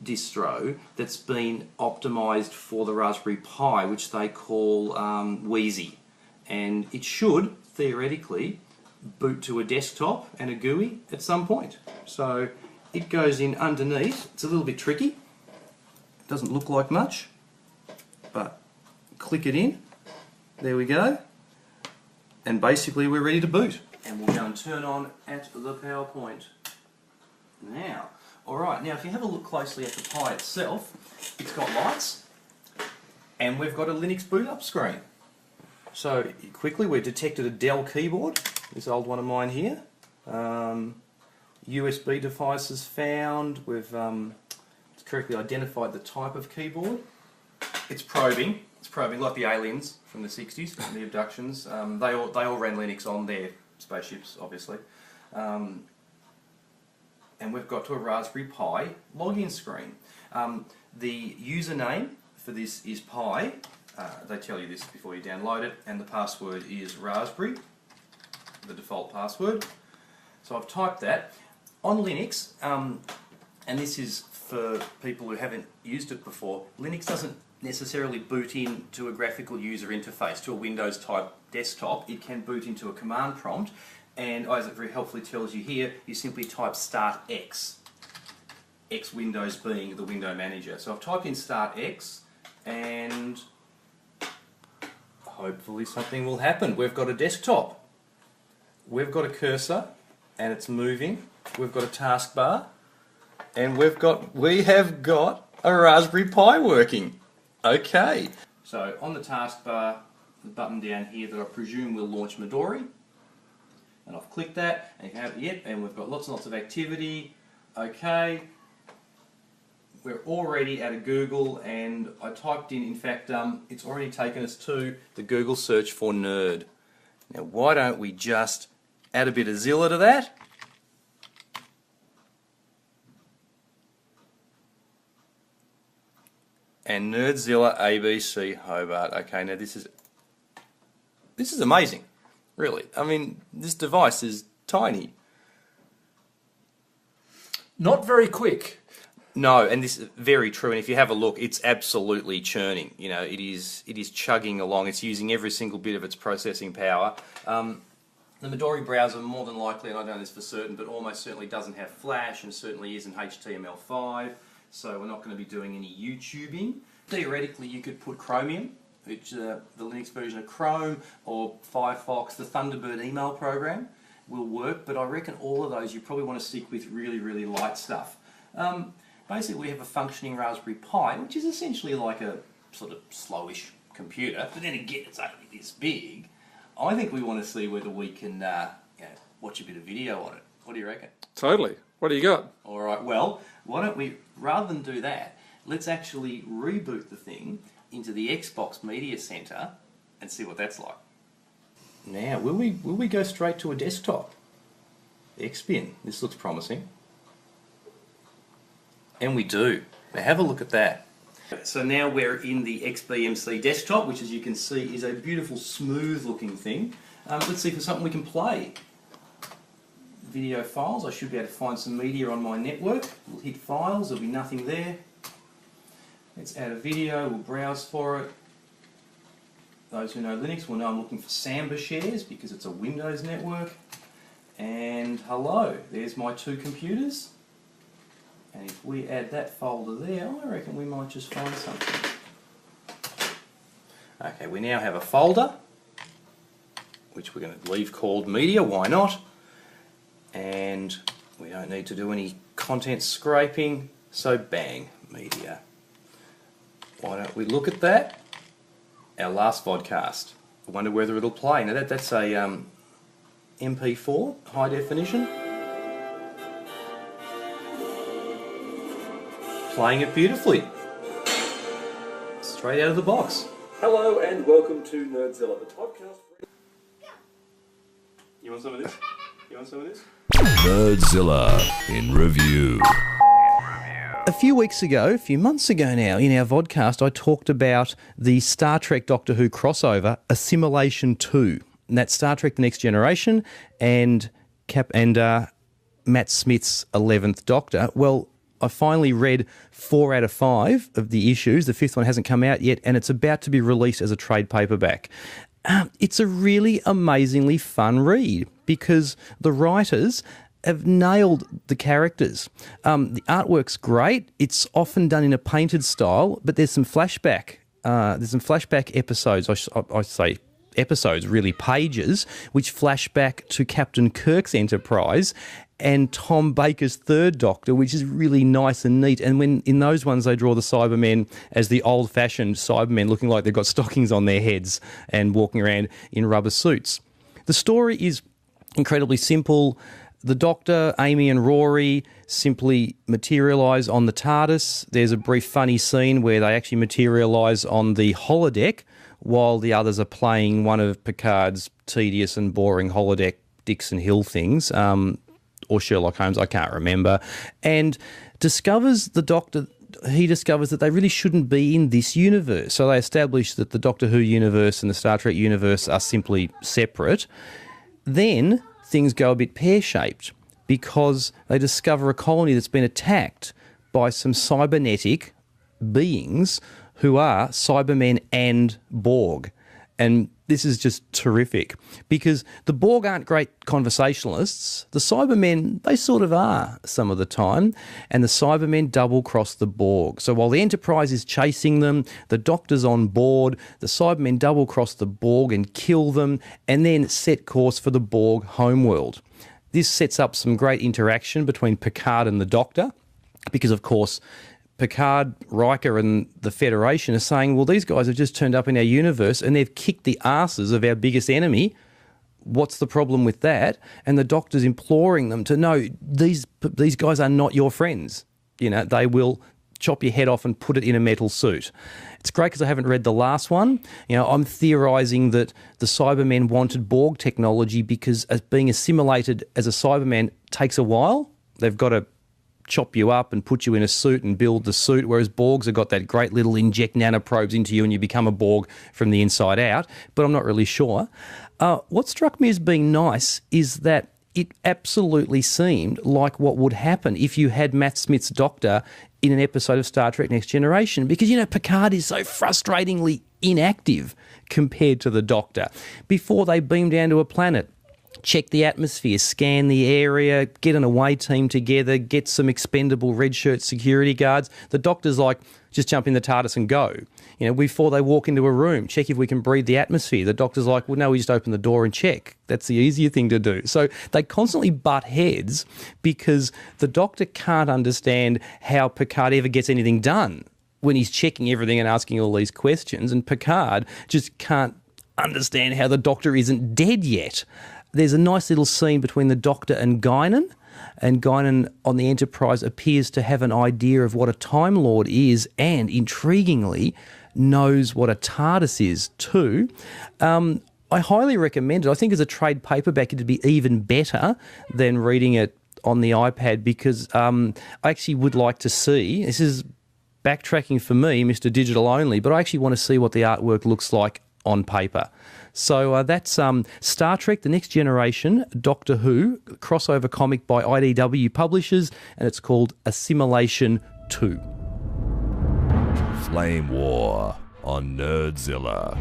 distro that's been optimized for the Raspberry Pi, which they call Wheezy, and it should theoretically boot to a desktop and a GUI at some point. So it goes in underneath. It's a little bit tricky, it doesn't look like much, but click it in, there we go, and basically we're ready to boot. And we'll go and turn on at the PowerPoint now. Alright, now if you have a look closely at the Pi itself, it's got lights and we've got a Linux boot up screen. So quickly, we've detected a Dell keyboard, this old one of mine here. USB devices found. We've correctly identified the type of keyboard. It's probing. It's probing like the aliens from the 60s, the abductions. They all ran Linux on their spaceships, obviously. And we've got to a Raspberry Pi login screen. The username for this is Pi. They tell you this before you download it, and the password is Raspberry, the default password. So I've typed that. On Linux, and this is for people who haven't used it before, Linux doesn't necessarily boot into a graphical user interface, to a Windows type desktop. It can boot into a command prompt, and as it very helpfully tells you here, you simply type start X. X Windows being the window manager. So I've typed in start X, and hopefully something will happen. We've got a desktop. We've got a cursor, and it's moving. We've got a taskbar, and we have got a Raspberry Pi working. Okay. So on the taskbar, the button down here that I presume will launch Midori, and I've clicked that, and you have and we've got lots and lots of activity. Okay. We're already at a Google, and I typed in fact, it's already taken us to the Google search for nerd. Now, why don't we just add a bit of Zilla to that? And Nerdzilla ABC Hobart. Okay, now this is amazing, really. I mean, this device is tiny. Not very quick. No, and this is very true. And if you have a look, it's absolutely churning. You know, it is chugging along. It's using every single bit of its processing power. The Midori browser, more than likely, and I don't know this for certain, but almost certainly doesn't have Flash and certainly isn't HTML5. So we're not going to be doing any YouTubing. Theoretically, you could put Chromium, which the Linux version of Chrome, or Firefox, the Thunderbird email program will work. But I reckon all of those you probably want to stick with really, really light stuff. Basically, we have a functioning Raspberry Pi, which is essentially like a sort of slowish computer, but then again, it's only this big. I think we want to see whether we can watch a bit of video on it. What do you reckon? Totally. What do you got? All right, well, why don't we, rather than do that, let's actually reboot the thing into the Xbox Media Center and see what that's like. Now, will we go straight to a desktop? Xbin, this looks promising. And we do. Now have a look at that. So now we're in the XBMC desktop, which as you can see is a beautiful smooth looking thing. Let's see if there's something we can play. Video files, I should be able to find some media on my network. We'll hit files, there'll be nothing there. Let's add a video, we'll browse for it. Those who know Linux will know I'm looking for Samba shares because it's a Windows network. And hello, there's my two computers. And if we add that folder there, I reckon we might just find something. Okay, we now have a folder, which we're going to leave called media, why not? And we don't need to do any content scraping, so bang, media. Why don't we look at that? Our last vodcast. I wonder whether it'll play. Now that's a MP4, high definition. Playing it beautifully. Straight out of the box. Hello and welcome to Nerdzilla, the podcast. You want some of this? You want some of this? Nerdzilla in review. A few months ago now, in our vodcast, I talked about the Star Trek Doctor Who crossover, Assimilation 2. And that's Star Trek The Next Generation and Matt Smith's 11th Doctor. Well, I finally read 4 out of 5 of the issues. The 5th one hasn't come out yet, and it's about to be released as a trade paperback. It's a really amazingly fun read because the writers have nailed the characters. The artwork's great. It's often done in a painted style, but there's some flashback. Episodes. I say episodes, really pages, which flash back to Captain Kirk's Enterprise and Tom Baker's Third Doctor, which is really nice and neat. And when in those ones they draw the Cybermen as the old-fashioned Cybermen looking like they've got stockings on their heads and walking around in rubber suits. The story is incredibly simple. the Doctor, Amy and Rory simply materialise on the TARDIS. There's a brief funny scene where they actually materialise on the holodeck while the others are playing one of Picard's tedious and boring holodeck Dixon Hill things, or Sherlock Holmes, I can't remember, and discovers he discovers that they really shouldn't be in this universe. So they establish that the Doctor Who universe and the Star Trek universe are simply separate. Then things go a bit pear-shaped because they discover a colony that's been attacked by some cybernetic beings who are Cybermen and Borg. And this is just terrific because the Borg aren't great conversationalists. The Cybermen, they sort of are some of the time. And the Cybermen double-cross the Borg. So while the Enterprise is chasing them, the Doctor's on board, the Cybermen double-cross the Borg and kill them and then set course for the Borg homeworld. This sets up some great interaction between Picard and the Doctor because, of course, Picard, Riker and the Federation are saying, well, these guys have just turned up in our universe and they've kicked the asses of our biggest enemy. What's the problem with that? And the Doctor's imploring them to know these guys are not your friends. You know, they will chop your head off and put it in a metal suit. It's great because I haven't read the last one. You know, I'm theorising that the Cybermen wanted Borg technology because as being assimilated as a Cyberman takes a while. They've got to chop you up and put you in a suit and build the suit, whereas Borgs have got that great little inject nanoprobes into you and you become a Borg from the inside out, but I'm not really sure. What struck me as being nice is that it absolutely seemed like what would happen if you had Matt Smith's Doctor in an episode of Star Trek Next Generation because, you know, Picard is so frustratingly inactive compared to the Doctor. Before they beam down to a planet, check the atmosphere, scan the area, get an away team together, get some expendable red shirt security guards. The Doctor's like, just jump in the TARDIS and go. You know, before they walk into a room, check if we can breathe the atmosphere. The Doctor's like, well, no, we just open the door and check. That's the easier thing to do. So they constantly butt heads because the Doctor can't understand how Picard ever gets anything done when he's checking everything and asking all these questions, and Picard just can't understand how the Doctor isn't dead yet. There's a nice little scene between the Doctor and Guinan on the Enterprise appears to have an idea of what a Time Lord is and, intriguingly, knows what a TARDIS is too. I highly recommend it. I think as a trade paperback it'd be even better than reading it on the iPad because I actually would like to see, this is backtracking for me, Mr. Digital Only, but I actually want to see what the artwork looks like on paper. So that's Star Trek, The Next Generation, Doctor Who, crossover comic by IDW Publishers, and it's called Assimilation 2. Flame War on Nerdzilla.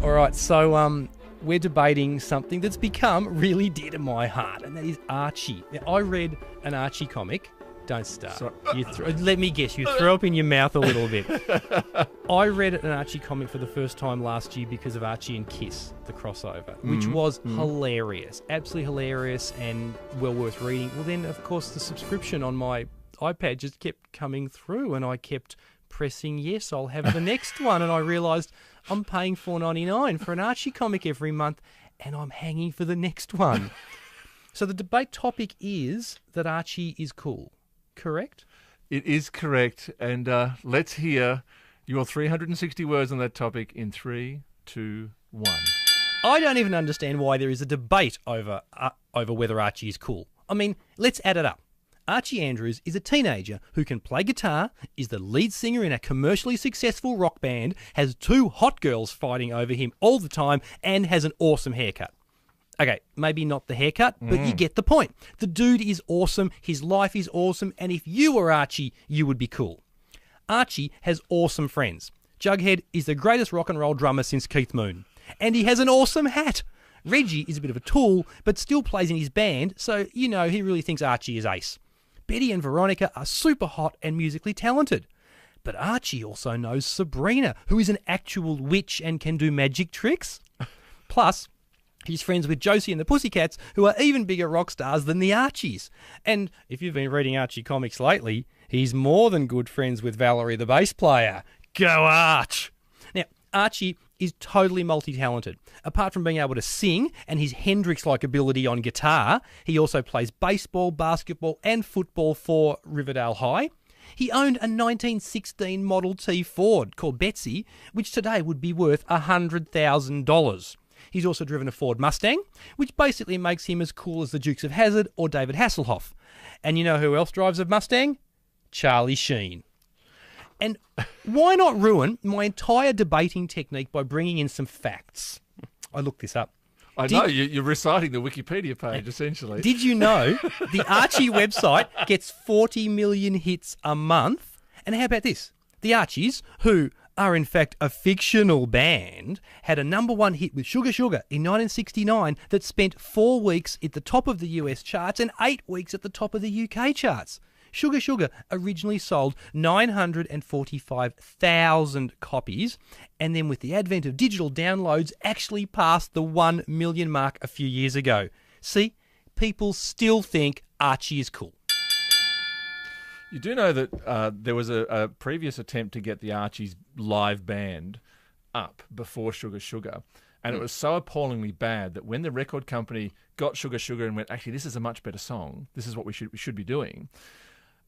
All right, so we're debating something that's become really dear to my heart, and that is Archie. Now, I read an Archie comic. Don't start. Let me guess, you throw up in your mouth a little bit. I read an Archie comic for the first time last year because of Archie and Kiss, the crossover, which was hilarious, absolutely hilarious and well worth reading. Well, then, of course, the subscription on my iPad just kept coming through and I kept pressing yes, I'll have the next one. And I realised I'm paying $4.99 for an Archie comic every month and I'm hanging for the next one. So the debate topic is that Archie is cool. Correct? It is correct. And let's hear your 360 words on that topic in 3, 2, 1. I don't even understand why there is a debate over whether Archie is cool. I mean, let's add it up. Archie Andrews is a teenager who can play guitar, is the lead singer in a commercially successful rock band, has 2 hot girls fighting over him all the time, and has an awesome haircut. Okay, maybe not the haircut, but you get the point. The dude is awesome, his life is awesome, and if you were Archie, you would be cool. Archie has awesome friends. Jughead is the greatest rock and roll drummer since Keith Moon. And he has an awesome hat. Reggie is a bit of a tool, but still plays in his band, so, you know, he really thinks Archie is ace. Betty and Veronica are super hot and musically talented. But Archie also knows Sabrina, who is an actual witch and can do magic tricks. Plus, he's friends with Josie and the Pussycats, who are even bigger rock stars than the Archies. And if you've been reading Archie comics lately, he's more than good friends with Valerie, the bass player. Go Arch! Now, Archie is totally multi-talented. Apart from being able to sing and his Hendrix-like ability on guitar, he also plays baseball, basketball and football for Riverdale High. He owned a 1916 Model T Ford called Betsy, which today would be worth $100,000. He's also driven a Ford Mustang, which basically makes him as cool as the Dukes of Hazzard or David Hasselhoff. And you know who else drives a Mustang? Charlie Sheen. And why not ruin my entire debating technique by bringing in some facts? I looked this up. I know, you're reciting the Wikipedia page, essentially. Did you know the Archie website gets 40 million hits a month? And how about this? The Archies, who are in fact a fictional band, had a #1 hit with Sugar Sugar in 1969 that spent 4 weeks at the top of the US charts and 8 weeks at the top of the UK charts. Sugar Sugar originally sold 945,000 copies, and then with the advent of digital downloads, actually passed the 1 million mark a few years ago. See, people still think Archie is cool. You do know that there was a previous attempt to get the Archies live band up before Sugar Sugar, and it was so appallingly bad that when the record company got Sugar Sugar and went, actually, this is a much better song, this is what we should be doing,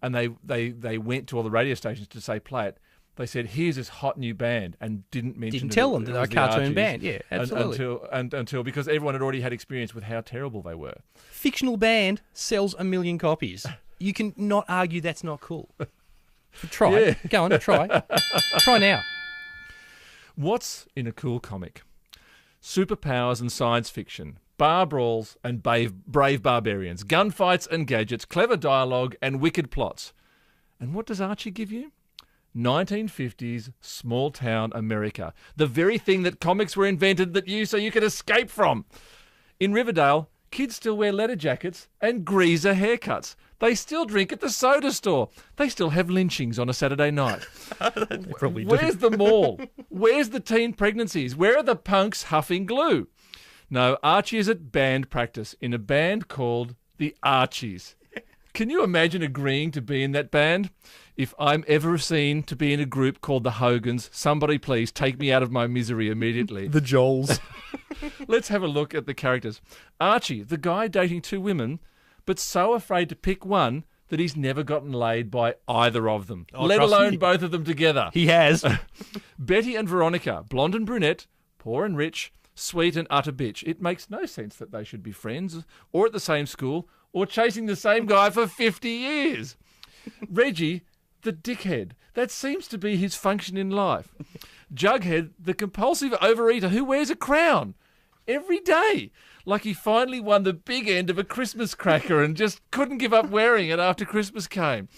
and they went to all the radio stations to say play it, they said, here's this hot new band, and didn't tell them that they're a cartoon Archies. band. Yeah, absolutely. Until because everyone had already had experience with how terrible they were. Fictional band sells 1 million copies. You can not argue that's not cool. Try. Yeah. Go on, try. Try now. What's in a cool comic? Superpowers and science fiction, bar brawls and brave barbarians, gunfights and gadgets, clever dialogue and wicked plots. And what does Archie give you? 1950s small-town America. The very thing that comics were invented so you could escape from. In Riverdale, kids still wear leather jackets and greaser haircuts. They still drink at the soda store. They still have lynchings on a Saturday night. Where's the mall? Where's the teen pregnancies? Where are the punks huffing glue? No, Archie is at band practice in a band called the Archies. Can you imagine agreeing to be in that band? If I'm ever seen to be in a group called the Hogans, somebody please take me out of my misery immediately. The Joels. Let's have a look at the characters. Archie, the guy dating 2 women, but so afraid to pick one that he's never gotten laid by either of them, let alone both of them together. He has. Betty and Veronica, blonde and brunette, poor and rich, sweet and utter bitch. It makes no sense that they should be friends, or at the same school, or chasing the same guy for 50 years. Reggie, the dickhead. That seems to be his function in life. Jughead, the compulsive overeater who wears a crown every day, like he finally won the big end of a Christmas cracker and just couldn't give up wearing it after Christmas came.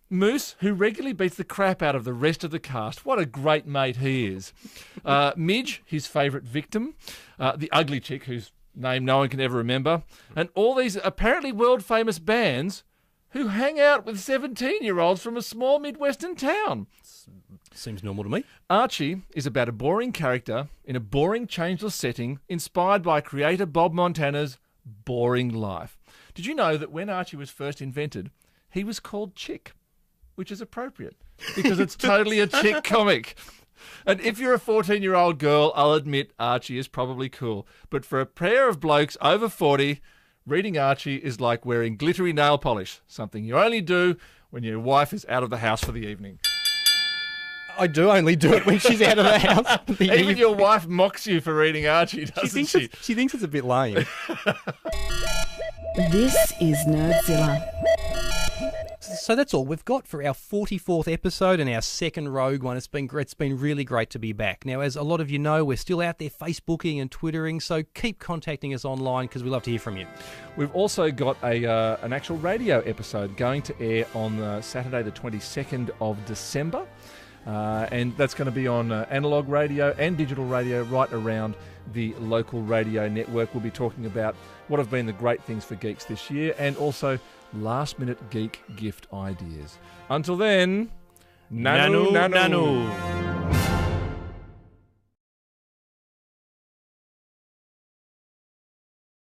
Moose, who regularly beats the crap out of the rest of the cast. What a great mate he is. Midge, his favourite victim. The ugly chick, whose name no one can ever remember. And all these apparently world-famous bands who hang out with 17-year-olds from a small Midwestern town. Seems normal to me. Archie is about a boring character in a boring, changeless setting inspired by creator Bob Montana's boring life. Did you know that when Archie was first invented, he was called Chick, which is appropriate because it's totally a chick comic. And if you're a 14-year-old girl, I'll admit Archie is probably cool. But for a pair of blokes over 40, reading Archie is like wearing glittery nail polish, something you only do when your wife is out of the house for the evening. I do only do it when she's out of the house. Even your wife mocks you for reading Archie, doesn't she? She thinks it's a bit lame. This is Nerdzilla. So that's all we've got for our 44th episode and our second Rogue one. It's been really great to be back. Now, as a lot of you know, we're still out there Facebooking and Twittering, so keep contacting us online because we love to hear from you. We've also got an actual radio episode going to air on Saturday the 22nd of December. And that's going to be on analog radio and digital radio right around the local radio network. We'll be talking about what have been the great things for geeks this year and also last-minute geek gift ideas. Until then, nanu, nanu.